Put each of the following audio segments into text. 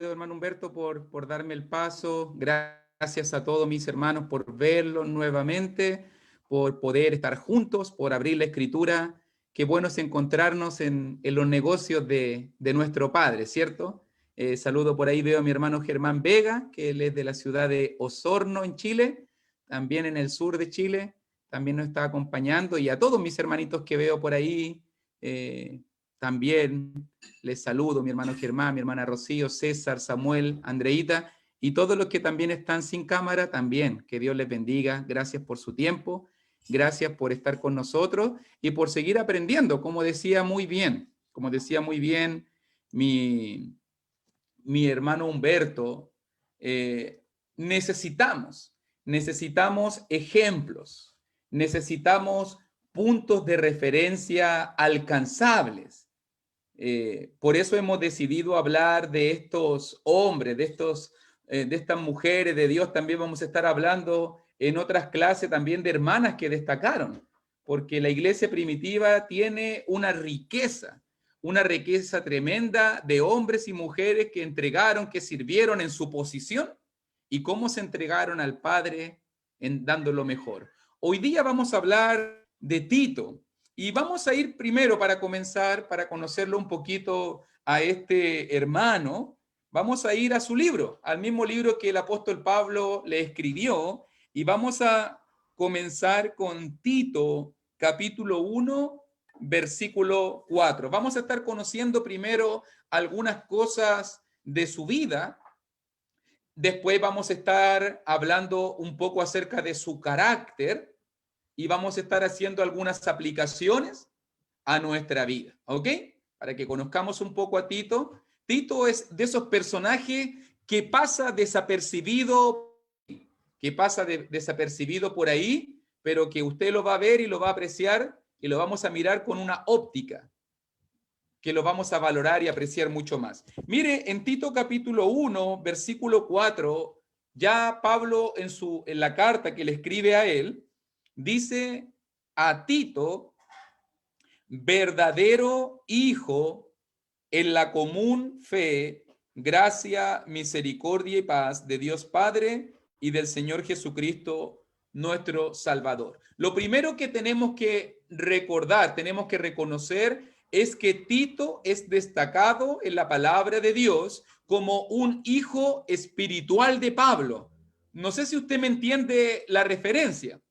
hermano Humberto, por darme el paso. Gracias a todos mis hermanos por verlos nuevamente, por poder estar juntos, por abrir la escritura. Qué bueno es encontrarnos en los negocios de nuestro Padre, ¿cierto? Saludo por ahí, veo a mi hermano Germán Vega, que él es de la ciudad de Osorno, en Chile, también en el sur de Chile, también nos está acompañando, y a todos mis hermanitos que veo por ahí, también les saludo, mi hermano Germán, mi hermana Rocío, César, Samuel, Andreita, y todos los que también están sin cámara, también, que Dios les bendiga. Gracias por su tiempo, gracias por estar con nosotros y por seguir aprendiendo, como decía muy bien mi hermano Humberto, eh, necesitamos, necesitamos ejemplos, necesitamos puntos de referencia alcanzables. Por eso hemos decidido hablar de estos hombres, de estas mujeres de Dios. También vamos a estar hablando en otras clases también de hermanas que destacaron, porque la iglesia primitiva tiene una riqueza tremenda de hombres y mujeres que entregaron, que sirvieron en su posición y cómo se entregaron al Padre en dando lo mejor. Hoy día vamos a hablar de Tito, y vamos a ir primero para comenzar, para conocerlo un poquito a este hermano, vamos a ir a su libro, al mismo libro que el apóstol Pablo le escribió, y vamos a comenzar con Tito, capítulo 1, versículo 4. Vamos a estar conociendo primero algunas cosas de su vida, después vamos a estar hablando un poco acerca de su carácter, y vamos a estar haciendo algunas aplicaciones a nuestra vida, ¿ok? Para que conozcamos un poco a Tito. Tito es de esos personajes que pasa desapercibido por ahí, pero que usted lo va a ver y lo va a apreciar y lo vamos a mirar con una óptica que lo vamos a valorar y apreciar mucho más. Mire, en Tito capítulo 1, versículo 4, ya Pablo en la carta que le escribe a él, dice a Tito, verdadero hijo en la común fe, gracia, misericordia y paz de Dios Padre y del Señor Jesucristo, nuestro Salvador. Lo primero que tenemos que recordar, tenemos que reconocer, es que Tito es destacado en la palabra de Dios como un hijo espiritual de Pablo. No sé si usted me entiende la referencia,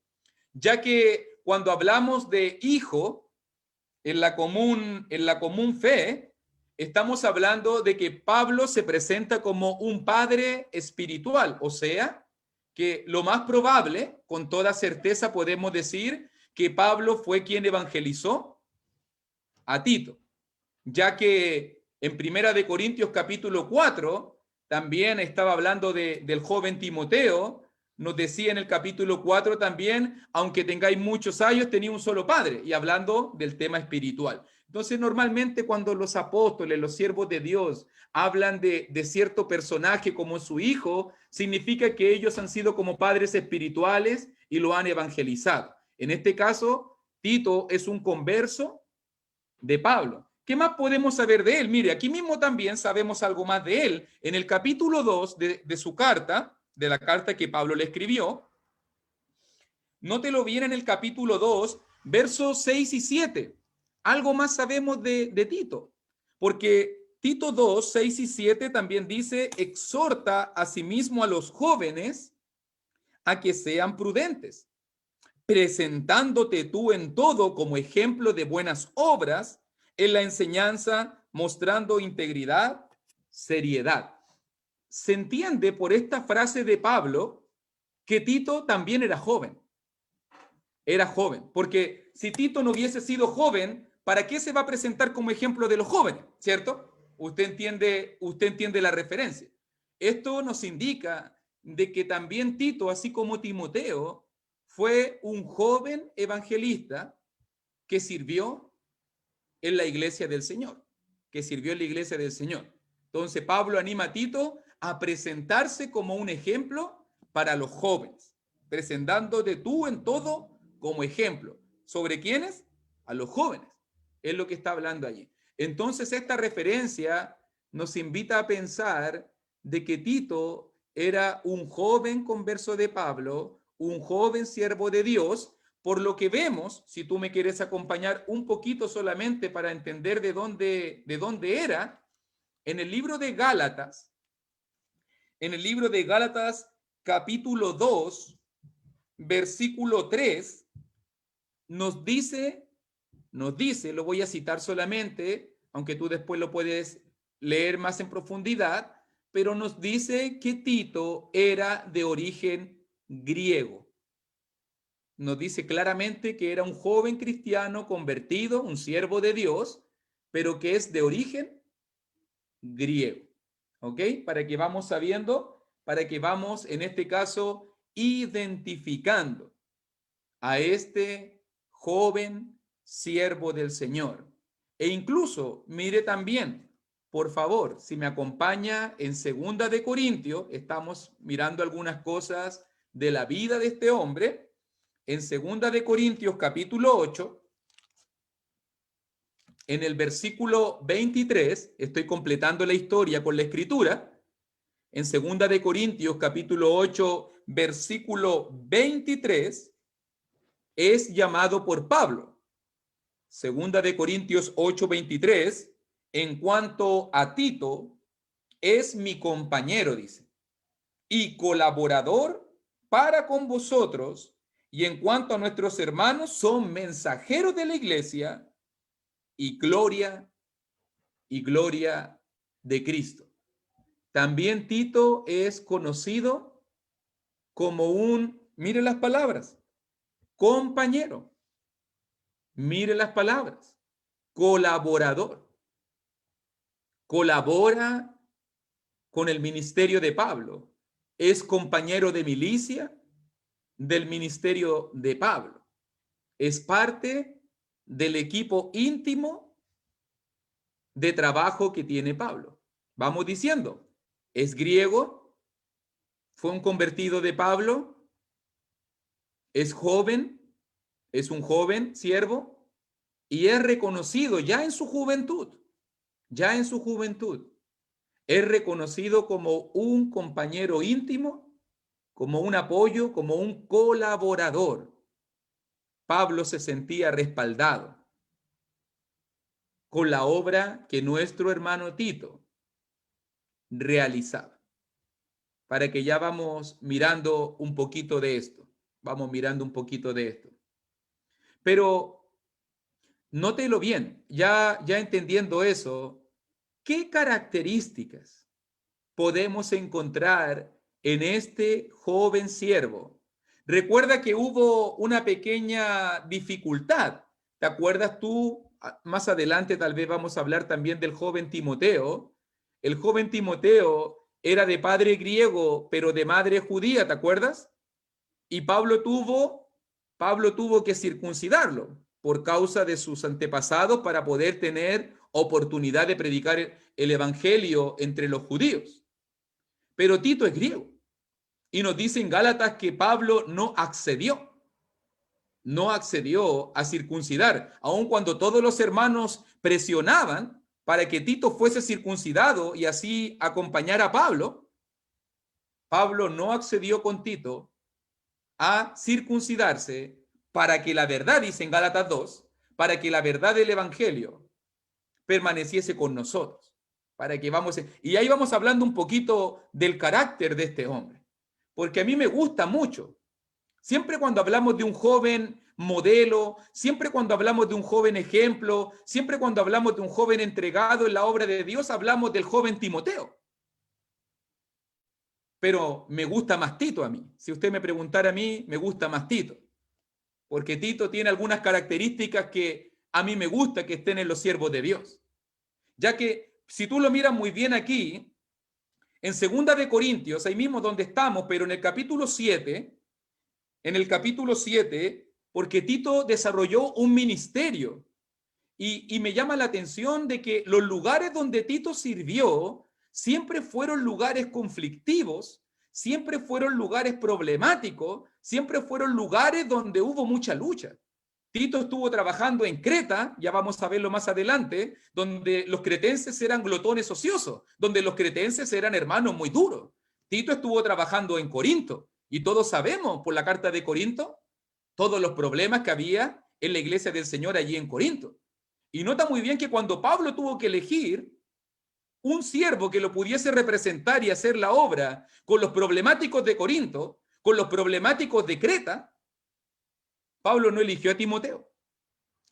ya que cuando hablamos de hijo en la común fe, estamos hablando de que Pablo se presenta como un padre espiritual, o sea, que lo más probable, con toda certeza podemos decir que Pablo fue quien evangelizó a Tito, ya que en Primera de Corintios capítulo 4 también estaba hablando del joven Timoteo. Nos decía en el capítulo 4 también, aunque tengáis muchos años, tenía un solo padre, y hablando del tema espiritual. Entonces, normalmente cuando los apóstoles, los siervos de Dios, hablan de cierto personaje como su hijo, significa que ellos han sido como padres espirituales y lo han evangelizado. En este caso, Tito es un converso de Pablo. ¿Qué más podemos saber de él? Mire, aquí mismo también sabemos algo más de él. En el capítulo 2 de su carta, de la carta que Pablo le escribió, nótelo bien en el capítulo 2, versos 6 y 7. Algo más sabemos de Tito, porque Tito 2, 6 y 7 también dice, exhorta a sí mismo a los jóvenes a que sean prudentes, presentándote tú en todo como ejemplo de buenas obras, en la enseñanza, mostrando integridad, seriedad. Se entiende por esta frase de Pablo que Tito también era joven, porque si Tito no hubiese sido joven, ¿para qué se va a presentar como ejemplo de los jóvenes? ¿Cierto? Usted entiende la referencia. Esto nos indica de que también Tito, así como Timoteo, fue un joven evangelista que sirvió en la iglesia del Señor, que sirvió en la iglesia del Señor. Entonces Pablo anima a Tito a presentarse como un ejemplo para los jóvenes, presentándote tú en todo como ejemplo. ¿Sobre quiénes? A los jóvenes. Es lo que está hablando allí. Entonces esta referencia nos invita a pensar de que Tito era un joven converso de Pablo, un joven siervo de Dios, por lo que vemos, si tú me quieres acompañar un poquito solamente para entender de dónde era, en el libro de Gálatas, capítulo 2, versículo 3, nos dice, lo voy a citar solamente, aunque tú después lo puedes leer más en profundidad, pero nos dice que Tito era de origen griego. Nos dice claramente que era un joven cristiano convertido, un siervo de Dios, pero que es de origen griego. ¿Ok? Para que vamos sabiendo, para que vamos, en este caso, identificando a este joven siervo del Señor. E incluso, mire también, por favor, si me acompaña en 2 de Corintios, estamos mirando algunas cosas de la vida de este hombre, en 2 de Corintios capítulo 8, en el versículo 23, estoy completando la historia con la escritura, en 2 de Corintios capítulo 8, versículo 23, es llamado por Pablo. 2 de Corintios 8, 23, en cuanto a Tito, es mi compañero, dice, y colaborador para con vosotros, y en cuanto a nuestros hermanos, son mensajeros de la iglesia y gloria de Cristo. También Tito es conocido como un, mire las palabras, compañero. Mire las palabras, colaborador. Colabora con el ministerio de Pablo. Es compañero de milicia del ministerio de Pablo. Es parte del equipo íntimo de trabajo que tiene Pablo. Vamos diciendo, es griego, fue un convertido de Pablo, es joven, es un joven siervo y es reconocido ya en su juventud, es reconocido como un compañero íntimo, como un apoyo, como un colaborador. Pablo se sentía respaldado con la obra que nuestro hermano Tito realizaba. Para que ya vamos mirando un poquito de esto. Pero nótelo bien, ya entendiendo eso, ¿qué características podemos encontrar en este joven siervo? Recuerda que hubo una pequeña dificultad. ¿Te acuerdas tú? Más adelante tal vez vamos a hablar también del joven Timoteo. El joven Timoteo era de padre griego, pero de madre judía, ¿te acuerdas? Y Pablo tuvo que circuncidarlo por causa de sus antepasados para poder tener oportunidad de predicar el evangelio entre los judíos. Pero Tito es griego. Y nos dice en Gálatas que Pablo no accedió a circuncidar, aun cuando todos los hermanos presionaban para que Tito fuese circuncidado y así acompañar a Pablo. Pablo no accedió con Tito a circuncidarse para que la verdad, dice en Gálatas 2, para que la verdad del evangelio permaneciese con nosotros. Y ahí vamos hablando un poquito del carácter de este hombre, porque a mí me gusta mucho. Siempre cuando hablamos de un joven modelo, siempre cuando hablamos de un joven ejemplo, siempre cuando hablamos de un joven entregado en la obra de Dios, hablamos del joven Timoteo. Pero me gusta más Tito a mí. Si usted me preguntara a mí, me gusta más Tito. Porque Tito tiene algunas características que a mí me gusta que estén en los siervos de Dios. Ya que si tú lo miras muy bien aquí, en 2 de Corintios, ahí mismo donde estamos, pero en el capítulo 7, porque Tito desarrolló un ministerio. Y me llama la atención de que los lugares donde Tito sirvió siempre fueron lugares conflictivos, siempre fueron lugares problemáticos, siempre fueron lugares donde hubo mucha lucha. Tito estuvo trabajando en Creta, ya vamos a verlo más adelante, donde los cretenses eran glotones ociosos, donde los cretenses eran hermanos muy duros. Tito estuvo trabajando en Corinto, y todos sabemos por la carta de Corinto todos los problemas que había en la iglesia del Señor allí en Corinto. Y nota muy bien que cuando Pablo tuvo que elegir un siervo que lo pudiese representar y hacer la obra con los problemáticos de Corinto, con los problemáticos de Creta, Pablo no eligió a Timoteo.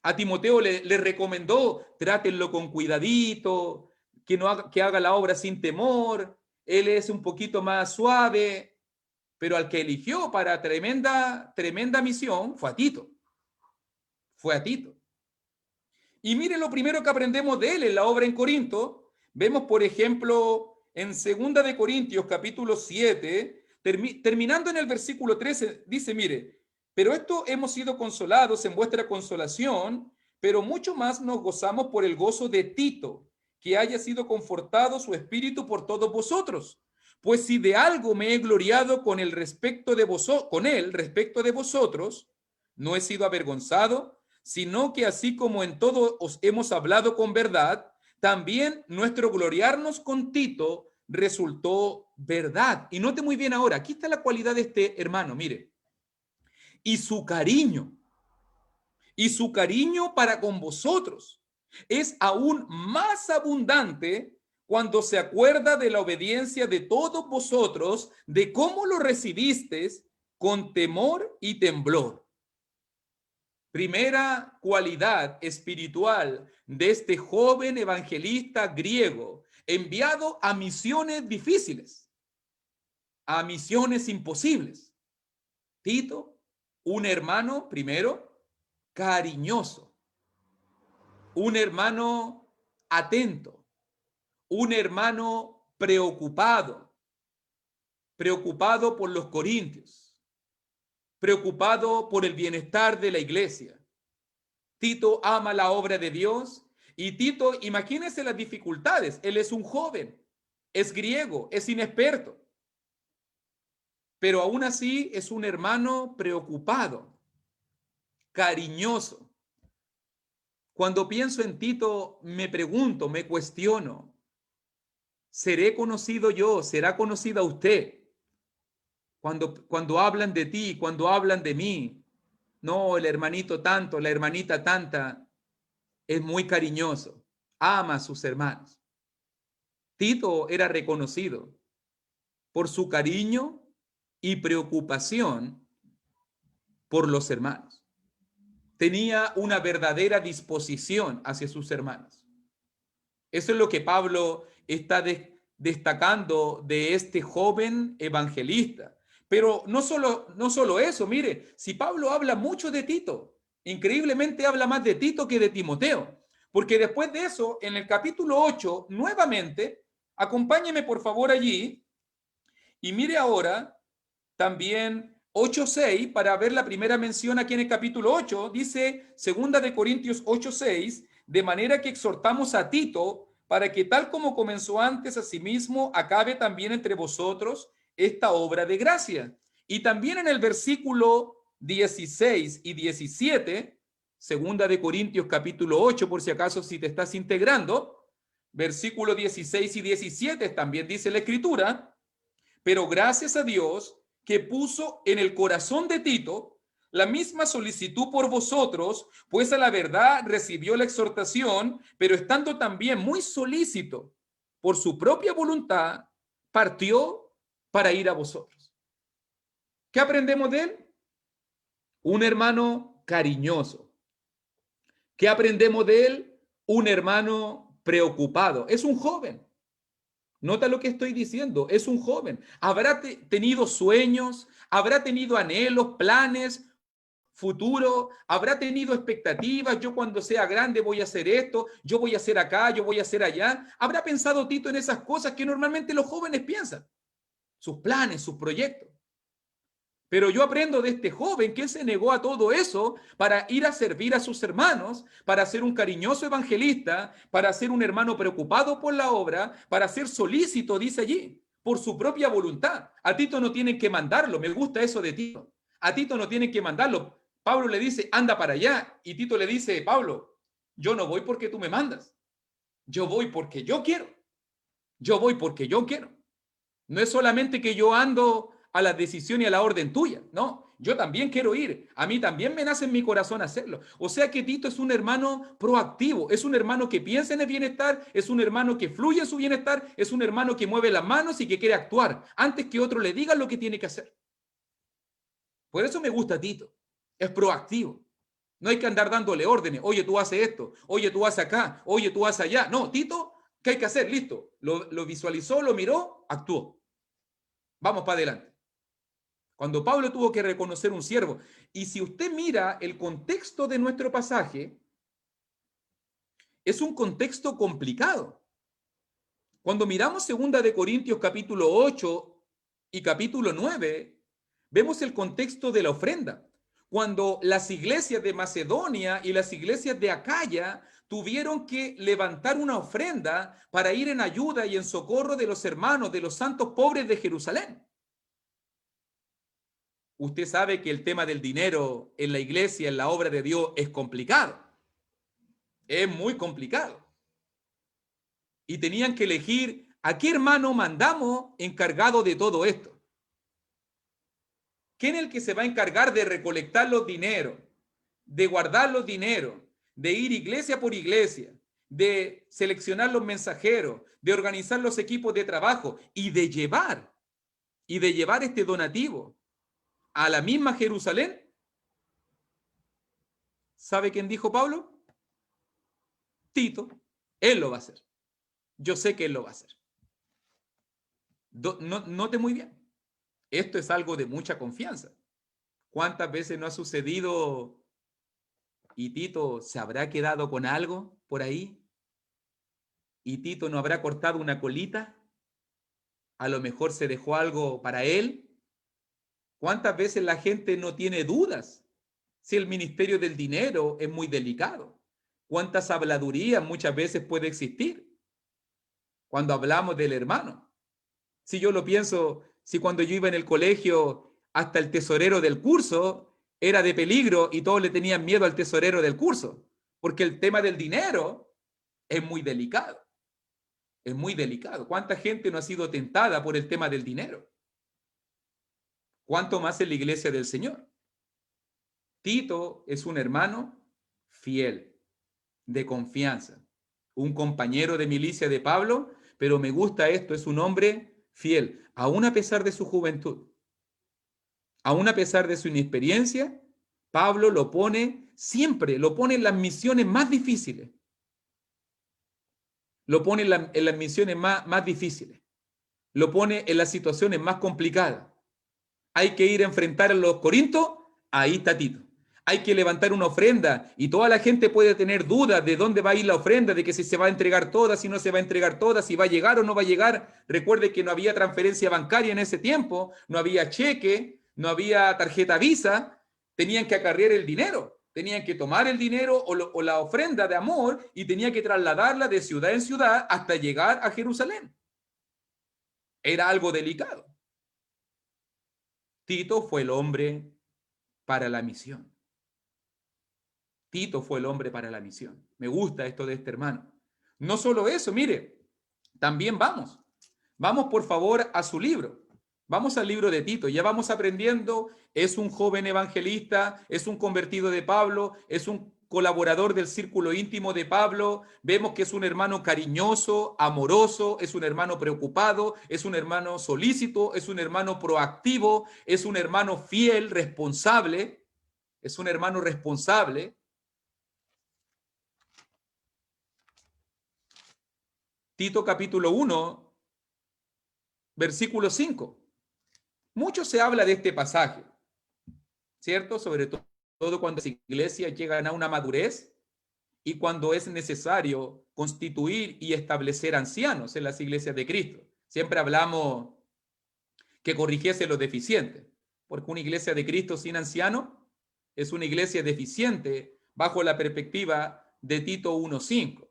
A Timoteo le recomendó, trátenlo con cuidadito, que haga la obra sin temor, él es un poquito más suave, pero al que eligió para tremenda misión fue a Tito. Fue a Tito. Y mire lo primero que aprendemos de él en la obra en Corinto. Vemos, por ejemplo, en 2 de Corintios, capítulo 7, terminando en el versículo 13, dice, mire, pero esto hemos sido consolados en vuestra consolación, pero mucho más nos gozamos por el gozo de Tito, que haya sido confortado su espíritu por todos vosotros. Pues si de algo me he gloriado con él respecto de vosotros, no he sido avergonzado, sino que así como en todo os hemos hablado con verdad, también nuestro gloriarnos con Tito resultó verdad. Y note muy bien ahora, aquí está la cualidad de este hermano, mire. Y su cariño para con vosotros es aún más abundante cuando se acuerda de la obediencia de todos vosotros, de cómo lo recibisteis con temor y temblor. Primera cualidad espiritual de este joven evangelista griego, enviado a misiones difíciles, a misiones imposibles. Tito, un hermano, primero, cariñoso, un hermano atento, un hermano preocupado por los corintios, preocupado por el bienestar de la iglesia. Tito ama la obra de Dios y Tito, imagínense las dificultades. Él es un joven, es griego, es inexperto, pero aún así es un hermano preocupado, cariñoso. Cuando pienso en Tito, me pregunto, me cuestiono, ¿seré conocido yo? ¿Será conocida usted? Cuando hablan de ti, cuando hablan de mí, no, el hermanito tanto, la hermanita tanta, es muy cariñoso, ama a sus hermanos. Tito era reconocido por su cariño y preocupación por los hermanos. Tenía una verdadera disposición hacia sus hermanos. Eso es lo que Pablo está destacando de este joven evangelista. Pero no solo eso, mire, si Pablo habla mucho de Tito, increíblemente habla más de Tito que de Timoteo, porque después de eso, en el capítulo 8, nuevamente, acompáñeme por favor allí, y mire ahora también 8:6, para ver la primera mención aquí en el capítulo 8, dice 2 de Corintios 8:6, de manera que exhortamos a Tito para que tal como comenzó antes, asimismo acabe también entre vosotros esta obra de gracia. Y también en el versículo 16 y 17, 2 de Corintios capítulo 8, por si acaso si te estás integrando, versículo 16 y 17 también dice la escritura, pero gracias a Dios que puso en el corazón de Tito la misma solicitud por vosotros, pues a la verdad recibió la exhortación, pero estando también muy solícito por su propia voluntad, partió para ir a vosotros. ¿Qué aprendemos de él? Un hermano cariñoso. ¿Qué aprendemos de él? Un hermano preocupado. Es un joven. Nota lo que estoy diciendo, es un joven. Habrá tenido sueños, habrá tenido anhelos, planes, futuro, habrá tenido expectativas. Yo cuando sea grande voy a hacer esto, yo voy a hacer acá, yo voy a hacer allá. Habrá pensado Tito en esas cosas que normalmente los jóvenes piensan, sus planes, sus proyectos. Pero yo aprendo de este joven que él se negó a todo eso para ir a servir a sus hermanos, para ser un cariñoso evangelista, para ser un hermano preocupado por la obra, para ser solícito, dice allí, por su propia voluntad. A Tito no tienen que mandarlo, me gusta eso de Tito. A Tito no tienen que mandarlo. Pablo le dice, anda para allá. Y Tito le dice, Pablo, yo no voy porque tú me mandas. Yo voy porque yo quiero. Yo voy porque yo quiero. No es solamente que yo ando a la decisión y a la orden tuya. No, yo también quiero ir. A mí también me nace en mi corazón hacerlo. O sea que Tito es un hermano proactivo. Es un hermano que piensa en el bienestar. Es un hermano que fluye en su bienestar. Es un hermano que mueve las manos y que quiere actuar antes que otro le diga lo que tiene que hacer. Por eso me gusta Tito. Es proactivo. No hay que andar dándole órdenes. Oye, tú haces esto. Oye, tú haces acá. Oye, tú haces allá. No, Tito, ¿qué hay que hacer? Listo. Lo visualizó, lo miró, actuó. Vamos para adelante. Cuando Pablo tuvo que reconocer un siervo. Y si usted mira el contexto de nuestro pasaje, es un contexto complicado. Cuando miramos 2 de Corintios capítulo 8 y capítulo 9, vemos el contexto de la ofrenda. Cuando las iglesias de Macedonia y las iglesias de Acaya tuvieron que levantar una ofrenda para ir en ayuda y en socorro de los hermanos, de los santos pobres de Jerusalén. Usted sabe que el tema del dinero en la iglesia, en la obra de Dios, es complicado. Es muy complicado. Y tenían que elegir a qué hermano mandamos encargado de todo esto. ¿Quién es el que se va a encargar de recolectar los dineros, de guardar los dineros, de ir iglesia por iglesia, de seleccionar los mensajeros, de organizar los equipos de trabajo y de llevar este donativo a la misma Jerusalén? ¿Sabe quién dijo Pablo? Tito. Él lo va a hacer. Yo sé que él lo va a hacer. Note muy bien. Esto es algo de mucha confianza. ¿Cuántas veces no ha sucedido y Tito se habrá quedado con algo por ahí? ¿Y Tito no habrá cortado una colita? A lo mejor se dejó algo para él. ¿Cuántas veces la gente no tiene dudas si el ministerio del dinero es muy delicado? ¿Cuántas habladurías muchas veces puede existir cuando hablamos del hermano? Si yo lo pienso, si cuando yo iba en el colegio, hasta el tesorero del curso era de peligro y todos le tenían miedo al tesorero del curso, porque el tema del dinero es muy delicado. Es muy delicado. ¿Cuánta gente no ha sido tentada por el tema del dinero? ¿Cuánto más en la iglesia del Señor? Tito es un hermano fiel, de confianza, un compañero de milicia de Pablo, pero me gusta esto, es un hombre fiel, aún a pesar de su juventud, aún a pesar de su inexperiencia. Pablo lo pone siempre, lo pone en las misiones más difíciles, lo pone en las misiones más difíciles, lo pone en las situaciones más complicadas. Hay que ir a enfrentar a los corintios, ahí está Tito. Hay que levantar una ofrenda y toda la gente puede tener dudas de dónde va a ir la ofrenda, de que si se va a entregar toda, si no se va a entregar toda, si va a llegar o no va a llegar. Recuerde que no había transferencia bancaria en ese tiempo, no había cheque, no había tarjeta Visa, tenían que acarrear el dinero, tenían que tomar el dinero o la ofrenda de amor y tenían que trasladarla de ciudad en ciudad hasta llegar a Jerusalén. Era algo delicado. Tito fue el hombre para la misión. Tito fue el hombre para la misión. Me gusta esto de este hermano. No solo eso, mire, también vamos por favor a su libro. Vamos al libro de Tito, ya vamos aprendiendo, es un joven evangelista, es un convertido de Pablo, es un colaborador del círculo íntimo de Pablo, vemos que es un hermano cariñoso, amoroso, es un hermano preocupado, es un hermano solícito, es un hermano proactivo, es un hermano fiel, responsable, es un hermano responsable. Tito capítulo 1, versículo 5. Mucho se habla de este pasaje, ¿cierto? Sobre todo cuando las iglesias llegan a una madurez y cuando es necesario constituir y establecer ancianos en las iglesias de Cristo. Siempre hablamos que corrigiese los deficientes, porque una iglesia de Cristo sin anciano es una iglesia deficiente bajo la perspectiva de Tito 1:5.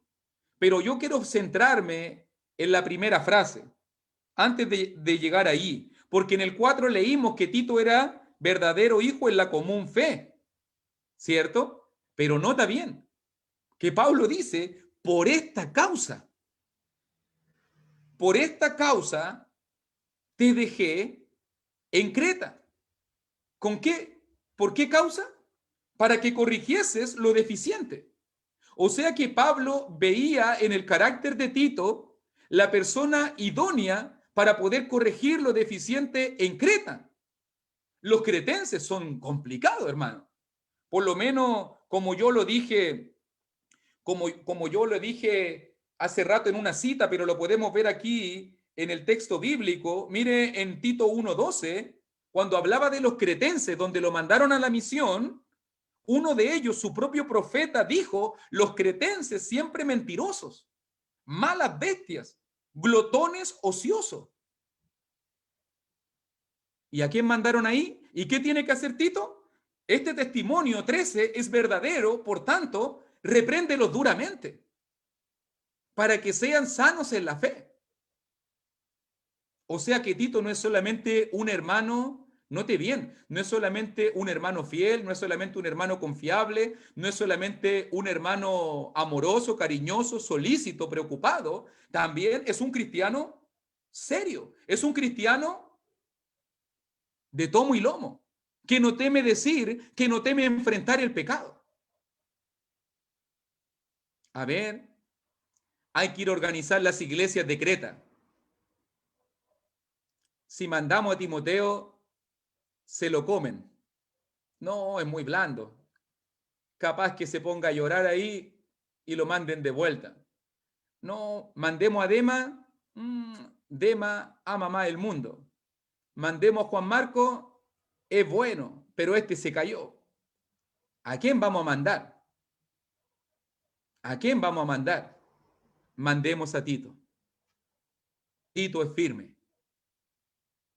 Pero yo quiero centrarme en la primera frase, antes de llegar ahí, porque en el 4 leímos que Tito era verdadero hijo en la común fe. ¿cierto? Pero nota bien que Pablo dice, por esta causa te dejé en Creta. ¿Con qué? ¿Por qué causa? Para que corrigieses lo deficiente. O sea que Pablo veía en el carácter de Tito la persona idónea para poder corregir lo deficiente en Creta. Los cretenses son complicados, hermano. Por lo menos, como yo lo dije hace rato en una cita, pero lo podemos ver aquí en el texto bíblico. Mire en Tito 1:12, cuando hablaba de los cretenses, donde lo mandaron a la misión, uno de ellos, su propio profeta, dijo, los cretenses siempre mentirosos, malas bestias, glotones ociosos. ¿Y a quién mandaron ahí? ¿Y qué tiene que hacer Tito? Este testimonio 13 es verdadero, por tanto, repréndelos duramente para que sean sanos en la fe. O sea que Tito no es solamente un hermano, note bien, no es solamente un hermano fiel, no es solamente un hermano confiable, no es solamente un hermano amoroso, cariñoso, solícito, preocupado, también es un cristiano serio, es un cristiano de tomo y lomo, que no teme decir, que no teme enfrentar el pecado. A ver, hay que ir a organizar las iglesias de Creta. Si mandamos a Timoteo, se lo comen. No, es muy blando. Capaz que se ponga a llorar ahí y lo manden de vuelta. No, mandemos a Dema, Dema ama más el mundo. Mandemos a Juan Marco, es bueno, pero este se cayó. ¿A quién vamos a mandar? ¿A quién vamos a mandar? Mandemos a Tito. Tito es firme.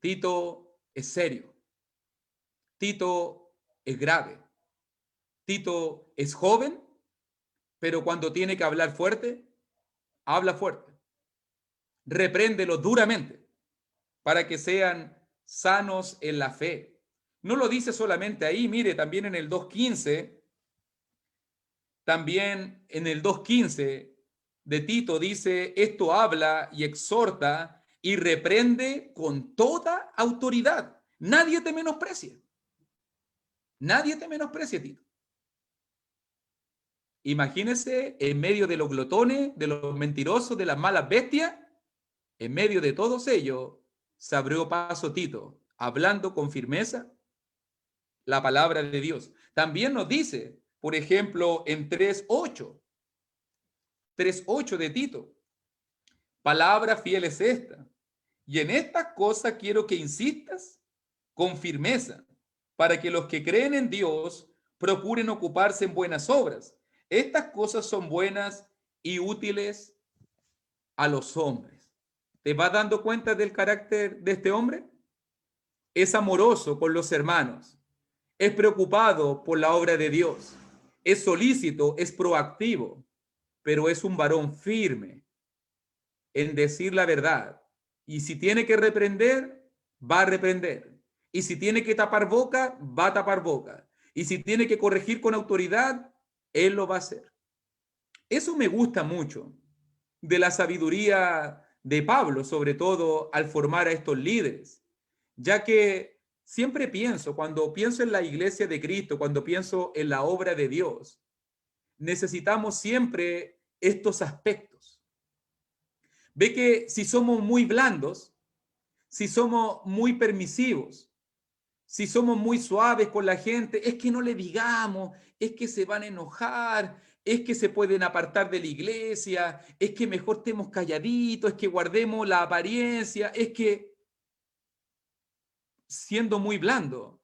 Tito es serio. Tito es grave. Tito es joven, pero cuando tiene que hablar fuerte, habla fuerte. Repréndelo duramente para que sean sanos en la fe. No lo dice solamente ahí, mire, también en el 2:15, también en el 2:15 de Tito dice, esto habla y exhorta y reprende con toda autoridad. Nadie te menosprecia. Nadie te menosprecia, Tito. Imagínese en medio de los glotones, de los mentirosos, de las malas bestias, en medio de todos ellos, se abrió paso Tito, hablando con firmeza la palabra de Dios. También nos dice, por ejemplo, en 3:8 de Tito, palabra fiel es esta, y en estas cosas quiero que insistas con firmeza, para que los que creen en Dios procuren ocuparse en buenas obras. Estas cosas son buenas y útiles a los hombres. ¿Te vas dando cuenta del carácter de este hombre? Es amoroso con los hermanos, es preocupado por la obra de Dios, es solícito, es proactivo, pero es un varón firme en decir la verdad. Y si tiene que reprender, va a reprender. Y si tiene que tapar boca, va a tapar boca. Y si tiene que corregir con autoridad, él lo va a hacer. Eso me gusta mucho de la sabiduría de Pablo, sobre todo al formar a estos líderes, ya que siempre pienso, cuando pienso en la iglesia de Cristo, cuando pienso en la obra de Dios, necesitamos siempre estos aspectos. Ve que si somos muy blandos, si somos muy permisivos, si somos muy suaves con la gente, es que no le digamos, es que se van a enojar, es que se pueden apartar de la iglesia, es que mejor estemos calladitos, es que guardemos la apariencia, es que siendo muy blando,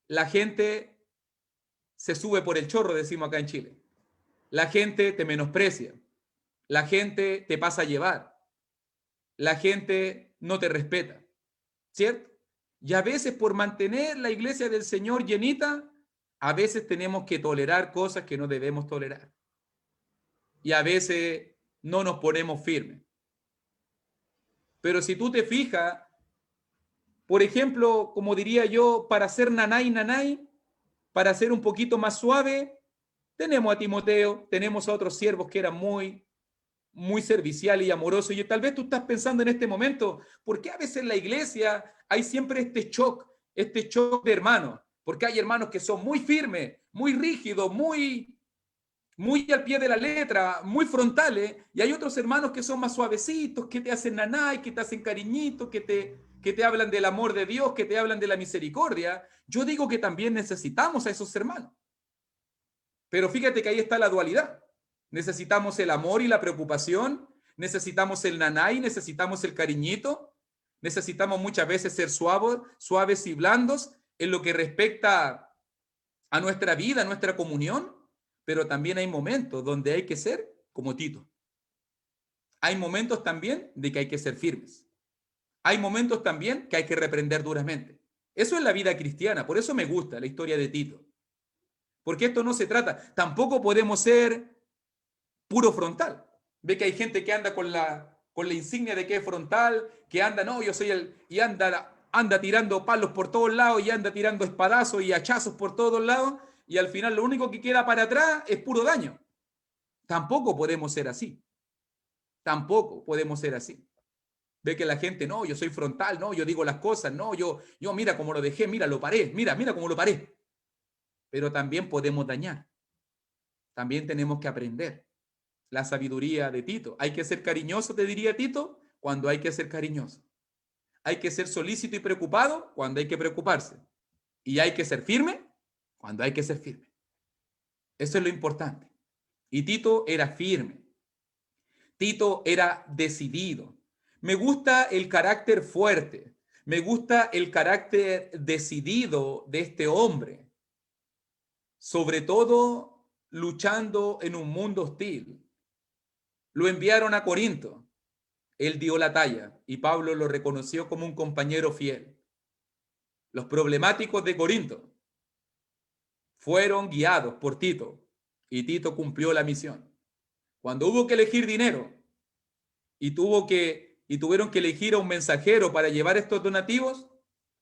la gente se sube por el chorro, decimos acá en Chile. La gente te menosprecia, la gente te pasa a llevar, la gente no te respeta, ¿cierto? Y a veces por mantener la iglesia del Señor llenita, a veces tenemos que tolerar cosas que no debemos tolerar. Y a veces no nos ponemos firmes. Pero si tú te fijas, por ejemplo, como diría yo, para ser nanay, nanay, para ser un poquito más suave, tenemos a Timoteo, tenemos a otros siervos que eran muy serviciales y amorosos. Y tal vez tú estás pensando en este momento, ¿por qué a veces en la iglesia hay siempre este shock de hermanos? Porque hay hermanos que son muy firmes, muy rígidos, muy al pie de la letra, muy frontales, y hay otros hermanos que son más suavecitos, que te hacen nanay, que te hacen cariñito, que te hablan del amor de Dios, que te hablan de la misericordia. Yo digo que también necesitamos a esos hermanos. Pero fíjate que ahí está la dualidad. Necesitamos el amor y la preocupación, necesitamos el nanay, necesitamos el cariñito, necesitamos muchas veces ser suaves y blandos en lo que respecta a nuestra vida, a nuestra comunión, pero también hay momentos donde hay que ser como Tito. Hay momentos también de que hay que ser firmes. Hay momentos también que hay que reprender duramente. Eso es la vida cristiana, por eso me gusta la historia de Tito. Porque esto no se trata, tampoco podemos ser puro frontal. Ve que hay gente que anda con la insignia de que es frontal, que anda, no, yo soy y anda tirando palos por todos lados y anda tirando espadazos y hachazos por todos lados y al final lo único que queda para atrás es puro daño. Tampoco podemos ser así. Tampoco podemos ser así. Ve que la gente, no, yo soy frontal, no, yo digo las cosas, no, yo mira cómo lo dejé, mira, lo paré, mira cómo lo paré. Pero también podemos dañar. También tenemos que aprender la sabiduría de Tito. Hay que ser cariñoso, te diría Tito, cuando hay que ser cariñoso. Hay que ser solícito y preocupado cuando hay que preocuparse. Y hay que ser firme cuando hay que ser firme. Eso es lo importante. Y Tito era firme. Tito era decidido. Me gusta el carácter fuerte. Me gusta el carácter decidido de este hombre. Sobre todo luchando en un mundo hostil. Lo enviaron a Corinto. Él dio la talla y Pablo lo reconoció como un compañero fiel. Los problemáticos de Corinto fueron guiados por Tito y Tito cumplió la misión. Cuando hubo que elegir dinero y tuvieron que elegir a un mensajero para llevar estos donativos,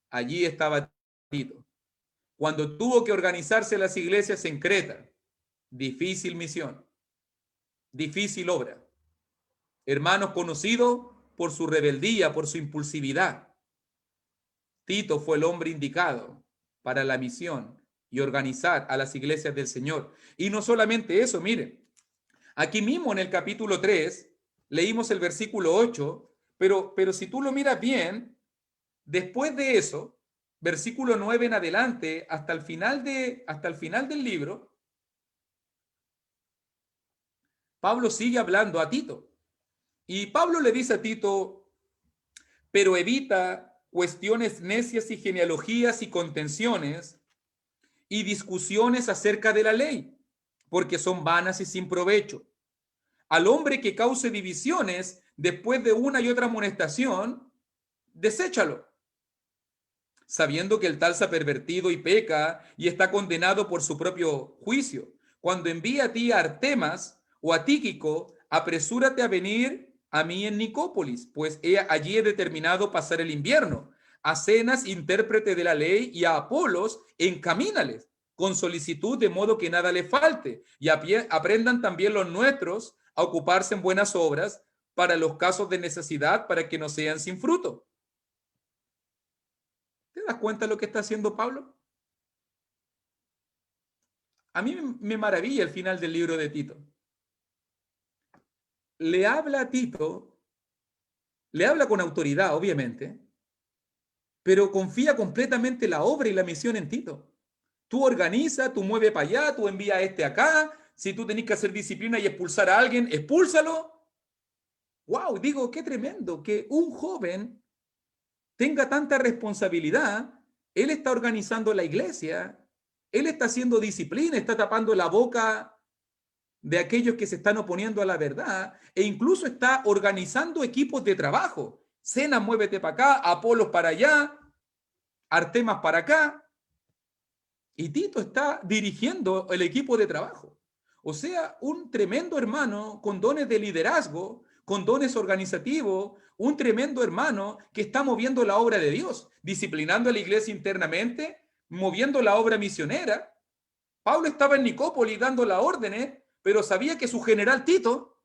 allí estaba Tito. Cuando tuvo que organizarse las iglesias en Creta, difícil misión, difícil obra. Hermanos conocidos por su rebeldía, por su impulsividad. Tito fue el hombre indicado para la misión y organizar a las iglesias del Señor. Y no solamente eso, miren, aquí mismo en el capítulo 3 leímos el versículo 8, pero si tú lo miras bien, después de eso, versículo 9 en adelante, hasta el final del libro, Pablo sigue hablando a Tito. Y Pablo le dice a Tito, pero evita cuestiones necias y genealogías y contenciones y discusiones acerca de la ley, porque son vanas y sin provecho. Al hombre que cause divisiones después de una y otra amonestación, deséchalo, sabiendo que el tal se ha pervertido y peca y está condenado por su propio juicio. Cuando envíe a ti a Artemas o a Tíquico, apresúrate a venir a mí en Nicópolis, pues allí he determinado pasar el invierno. A Cenas, intérprete de la ley, y a Apolos, encamínales con solicitud, de modo que nada le falte, y aprendan también los nuestros a ocuparse en buenas obras para los casos de necesidad, para que no sean sin fruto. ¿Te das cuenta de lo que está haciendo Pablo? A mí me maravilla el final del libro de Tito. Le habla a Tito, le habla con autoridad, obviamente, pero confía completamente la obra y la misión en Tito. Tú organiza, tú mueve para allá, tú envía a este acá. Si tú tenés que hacer disciplina y expulsar a alguien, expúlsalo. Wow, digo, qué tremendo que un joven tenga tanta responsabilidad. Él está organizando la iglesia, él está haciendo disciplina, está tapando la boca de aquellos que se están oponiendo a la verdad e incluso está organizando equipos de trabajo. Cenas, muévete para acá, Apolos para allá, Artemas para acá. Y Tito está dirigiendo el equipo de trabajo. O sea, un tremendo hermano con dones de liderazgo, con dones organizativos, un tremendo hermano que está moviendo la obra de Dios, disciplinando a la iglesia internamente, moviendo la obra misionera. Pablo estaba en Nicópolis dando las órdenes, pero sabía que su general Tito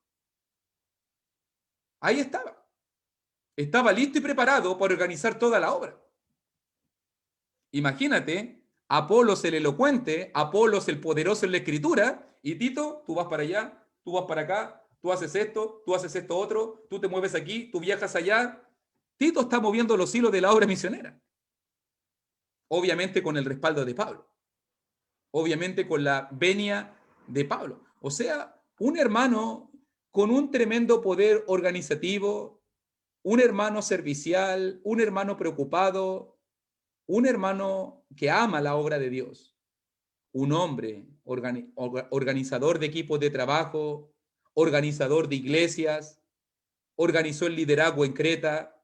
ahí estaba. Estaba listo y preparado para organizar toda la obra. Imagínate, Apolos el elocuente, Apolos el poderoso en la escritura, y Tito, tú vas para allá, tú vas para acá, tú haces esto otro, tú te mueves aquí, tú viajas allá. Tito está moviendo los hilos de la obra misionera. Obviamente con el respaldo de Pablo. Obviamente con la venia de Pablo. O sea, un hermano con un tremendo poder organizativo, un hermano servicial, un hermano preocupado, un hermano que ama la obra de Dios, un hombre organizador de equipos de trabajo, organizador de iglesias, organizó el liderazgo en Creta,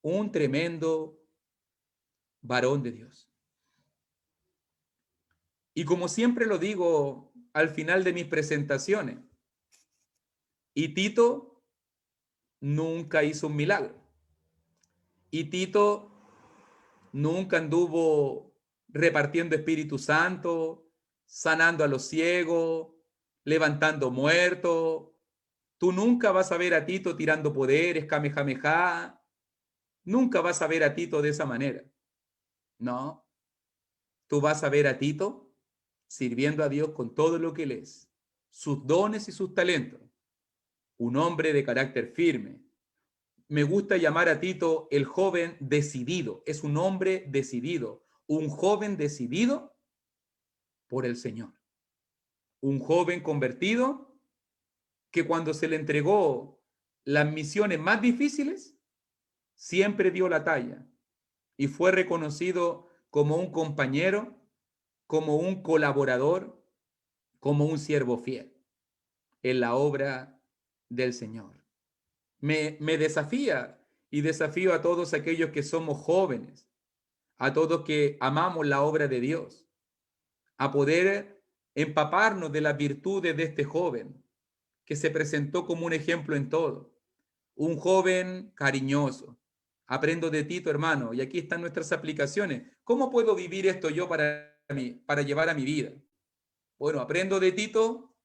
un tremendo varón de Dios. Y como siempre lo digo al final de mis presentaciones, y Tito nunca hizo un milagro. Y Tito nunca anduvo repartiendo Espíritu Santo, sanando a los ciegos, levantando muertos. Tú nunca vas a ver a Tito tirando poderes, kamehameha. Nunca vas a ver a Tito de esa manera. No. Tú vas a ver a Tito sirviendo a Dios con todo lo que él es, sus dones y sus talentos. Un hombre de carácter firme. Me gusta llamar a Tito el joven decidido. Es un hombre decidido. Un joven decidido por el Señor. Un joven convertido que cuando se le entregó las misiones más difíciles, siempre dio la talla y fue reconocido como un compañero, como un colaborador, como un siervo fiel en la obra del Señor. Me desafía y desafío a todos aquellos que somos jóvenes, a todos que amamos la obra de Dios, a poder empaparnos de las virtudes de este joven que se presentó como un ejemplo en todo. Un joven cariñoso. Aprendo de Tito, hermano, y aquí están nuestras aplicaciones. ¿Cómo puedo vivir esto yo para llevar a mi vida? Bueno, aprendo de Tito,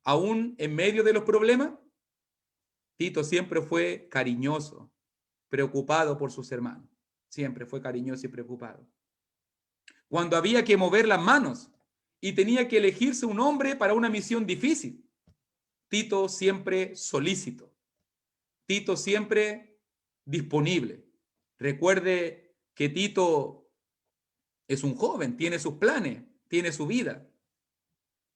aún en medio de los problemas. Tito siempre fue cariñoso, preocupado por sus hermanos. Siempre fue cariñoso y preocupado. Cuando había que mover las manos y tenía que elegirse un hombre para una misión difícil, Tito siempre solícito. Tito siempre disponible. Recuerde que Tito es un joven, tiene sus planes, tiene su vida.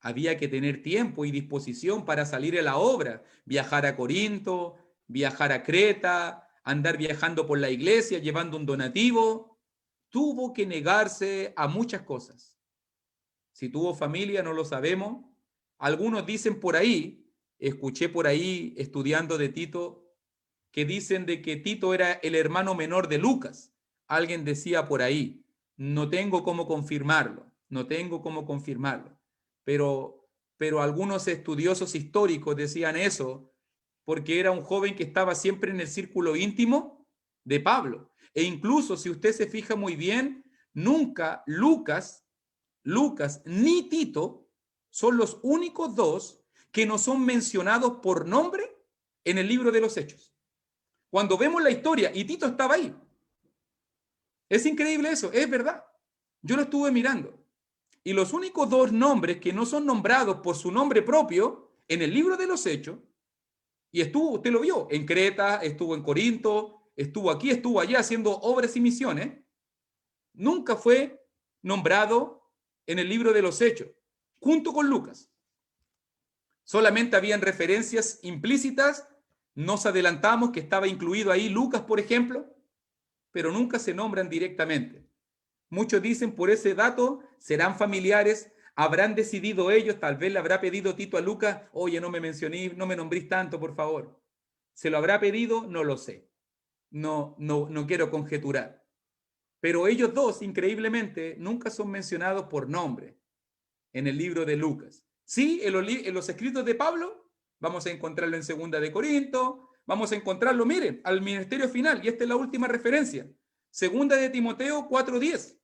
Había que tener tiempo y disposición para salir a la obra, viajar a Corinto, viajar a Creta, andar viajando por la iglesia, llevando un donativo. Tuvo que negarse a muchas cosas. Si tuvo familia, no lo sabemos. Algunos dicen por ahí, escuché por ahí estudiando de Tito, que dicen de que Tito era el hermano menor de Lucas. Alguien decía por ahí, no tengo cómo confirmarlo, no tengo cómo confirmarlo. Pero algunos estudiosos históricos decían eso porque era un joven que estaba siempre en el círculo íntimo de Pablo. E incluso, si usted se fija muy bien, nunca Lucas ni Tito son los únicos dos que no son mencionados por nombre en el libro de los Hechos. Cuando vemos la historia, y Tito estaba ahí. Es increíble eso, es verdad. Yo lo estuve mirando. Y los únicos dos nombres que no son nombrados por su nombre propio en el libro de los Hechos, y estuvo, usted lo vio, en Creta, estuvo en Corinto, estuvo aquí, estuvo allá haciendo obras y misiones, nunca fue nombrado en el libro de los Hechos, junto con Lucas. Solamente habían referencias implícitas, nos adelantamos que estaba incluido ahí Lucas, por ejemplo, pero nunca se nombran directamente. Muchos dicen por ese dato, serán familiares, habrán decidido ellos, tal vez le habrá pedido Tito a Lucas, oye, no me mencioné, no me nombrís tanto, por favor. ¿Se lo habrá pedido? No lo sé. No quiero conjeturar. Pero ellos dos, increíblemente, nunca son mencionados por nombre en el libro de Lucas. Sí, en los escritos de Pablo, vamos a encontrarlo en Segunda de Corinto, vamos a encontrarlo, miren, al ministerio final, y esta es la última referencia. Segunda de Timoteo 4:10.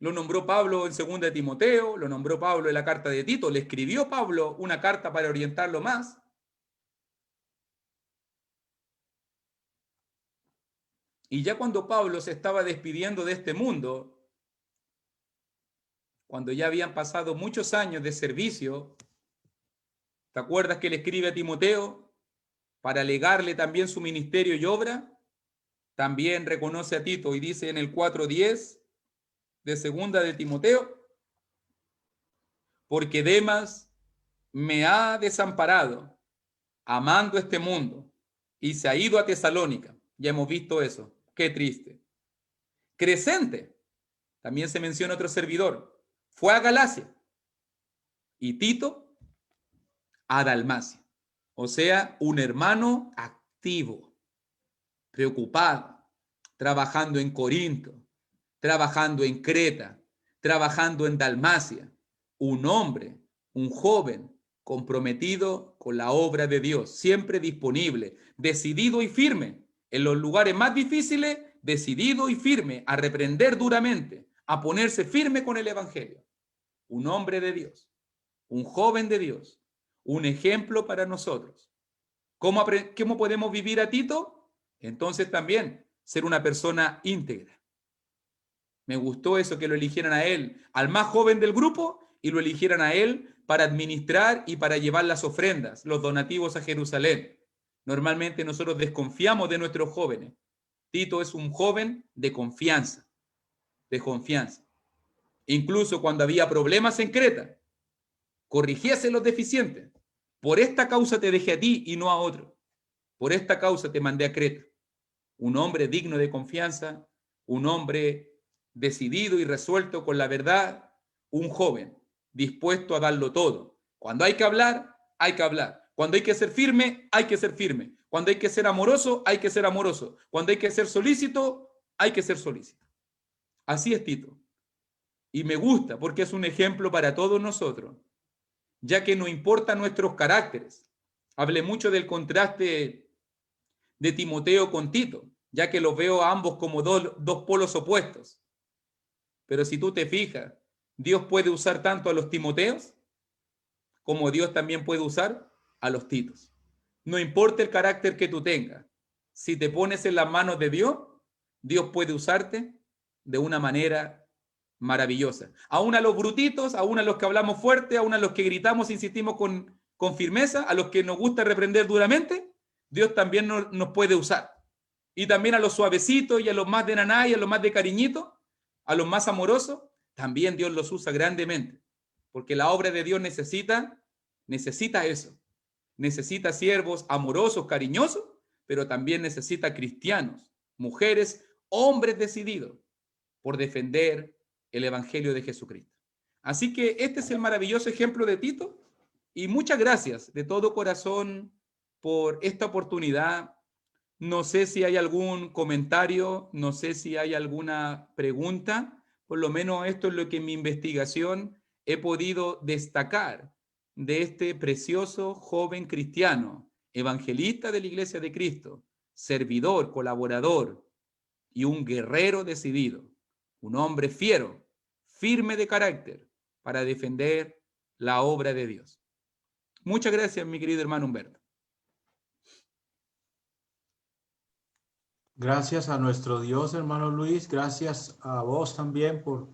Lo nombró Pablo en 2 de Timoteo, lo nombró Pablo en la carta de Tito, le escribió Pablo una carta para orientarlo más. Y ya cuando Pablo se estaba despidiendo de este mundo, cuando ya habían pasado muchos años de servicio, ¿te acuerdas que le escribe a Timoteo para legarle también su ministerio y obra? También reconoce a Tito y dice en el 4:10 de 2 de Timoteo, porque Demas me ha desamparado, amando este mundo, y se ha ido a Tesalónica. Ya hemos visto eso. Qué triste. Crescente, también se menciona otro servidor, fue a Galacia. Y Tito a Dalmacia. O sea, un hermano activo, preocupado, trabajando en Corinto, trabajando en Creta, trabajando en Dalmacia. Un hombre, un joven comprometido con la obra de Dios, siempre disponible, decidido y firme. En los lugares más difíciles, decidido y firme a reprender duramente, a ponerse firme con el Evangelio. Un hombre de Dios, un joven de Dios, un ejemplo para nosotros. ¿Cómo podemos vivir a Tito? Entonces también ser una persona íntegra. Me gustó eso, que lo eligieran a él, al más joven del grupo, y lo eligieran a él para administrar y para llevar las ofrendas, los donativos a Jerusalén. Normalmente nosotros desconfiamos de nuestros jóvenes. Tito es un joven de confianza, de confianza. Incluso cuando había problemas en Creta, corrigiese los deficientes. Por esta causa te dejé a ti y no a otro. Por esta causa te mandé a Creta. Un hombre digno de confianza, un hombre decidido y resuelto con la verdad, un joven dispuesto a darlo todo. Cuando hay que hablar, hay que hablar. Cuando hay que ser firme, hay que ser firme. Cuando hay que ser amoroso, hay que ser amoroso. Cuando hay que ser solícito, hay que ser solícito. Así es Tito. Y me gusta porque es un ejemplo para todos nosotros, ya que no importan nuestros caracteres. Hablé mucho del contraste de Timoteo con Tito, ya que los veo a ambos como dos polos opuestos. Pero si tú te fijas, Dios puede usar tanto a los Timoteos como Dios también puede usar a los Titos. No importa el carácter que tú tengas, si te pones en las manos de Dios, Dios puede usarte de una manera maravillosa. Aún a los brutitos, aún a los que hablamos fuerte, aún a los que gritamos, insistimos con firmeza, a los que nos gusta reprender duramente, Dios también nos puede usar. Y también a los suavecitos y a los más de naná y a los más de cariñito, a los más amorosos, también Dios los usa grandemente. Porque la obra de Dios necesita eso. Necesita siervos amorosos, cariñosos, pero también necesita cristianos, mujeres, hombres decididos por defender el Evangelio de Jesucristo. Así que este es el maravilloso ejemplo de Tito y muchas gracias de todo corazón por esta oportunidad. No sé si hay algún comentario, no sé si hay alguna pregunta. Por lo menos esto es lo que en mi investigación he podido destacar de este precioso joven cristiano, evangelista de la Iglesia de Cristo, servidor, colaborador y un guerrero decidido, un hombre fiero, firme de carácter para defender la obra de Dios. Muchas gracias, mi querido hermano Humberto. Gracias a nuestro Dios, hermano Luis. Gracias a vos también por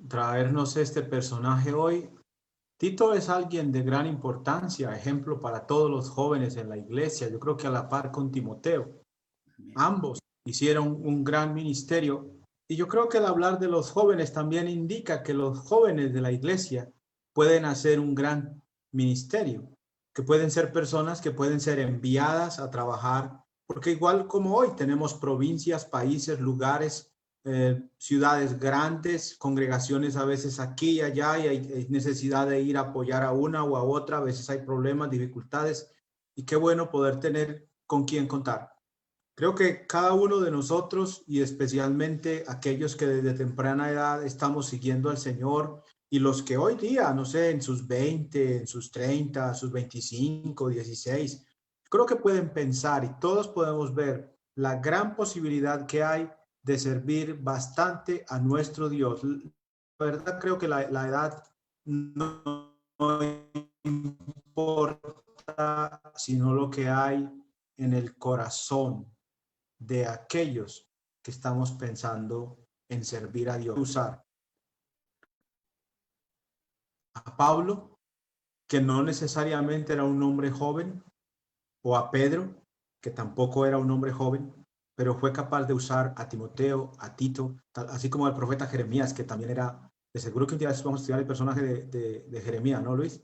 traernos este personaje hoy. Tito es alguien de gran importancia, ejemplo para todos los jóvenes en la iglesia. Yo creo que a la par con Timoteo. Ambos hicieron un gran ministerio. Y yo creo que el hablar de los jóvenes también indica que los jóvenes de la iglesia pueden hacer un gran ministerio, que pueden ser personas que pueden ser enviadas a trabajar. Porque igual como hoy tenemos provincias, países, lugares, ciudades grandes, congregaciones a veces aquí y allá, y hay necesidad de ir a apoyar a una o a otra, a veces hay problemas, dificultades, y qué bueno poder tener con quién contar. Creo que cada uno de nosotros, y especialmente aquellos que desde temprana edad estamos siguiendo al Señor, y los que hoy día, no sé, en sus 20, en sus 30, sus 25, 16, creo que pueden pensar y todos podemos ver la gran posibilidad que hay de servir bastante a nuestro Dios. La verdad creo que la edad no importa, sino lo que hay en el corazón de aquellos que estamos pensando en servir a Dios. Usar a Pablo, que no necesariamente era un hombre joven, o a Pedro, que tampoco era un hombre joven, pero fue capaz de usar a Timoteo, a Tito, así como al profeta Jeremías, que también era, de seguro que un día vamos a estudiar el personaje de Jeremías, ¿no, Luis?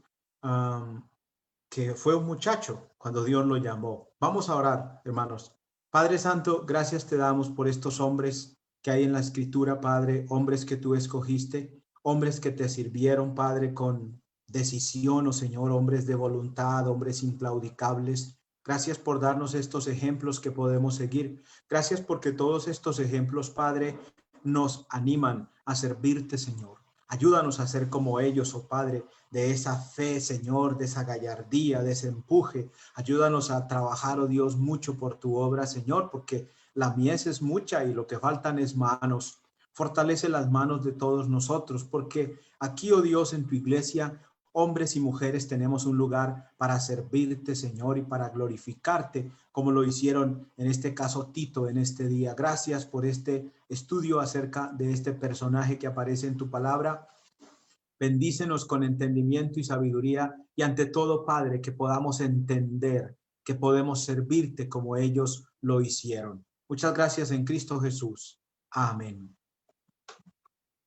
Que fue un muchacho cuando Dios lo llamó. Vamos a orar, hermanos. Padre Santo, gracias te damos por estos hombres que hay en la Escritura, Padre, hombres que tú escogiste, hombres que te sirvieron, Padre, con decisión, oh Señor, hombres de voluntad, hombres inclaudicables. Gracias por darnos estos ejemplos que podemos seguir. Gracias porque todos estos ejemplos, Padre, nos animan a servirte, Señor. Ayúdanos a ser como ellos, oh Padre, de esa fe, Señor, de esa gallardía, de ese empuje. Ayúdanos a trabajar, oh Dios, mucho por tu obra, Señor, porque la mies es mucha y lo que faltan es manos. Fortalece las manos de todos nosotros, porque aquí, oh Dios, en tu iglesia, hombres y mujeres tenemos un lugar para servirte, Señor, y para glorificarte, como lo hicieron en este caso Tito en este día. Gracias por este estudio acerca de este personaje que aparece en tu palabra. Bendícenos con entendimiento y sabiduría, y ante todo, Padre, que podamos entender que podemos servirte como ellos lo hicieron. Muchas gracias en Cristo Jesús. Amén.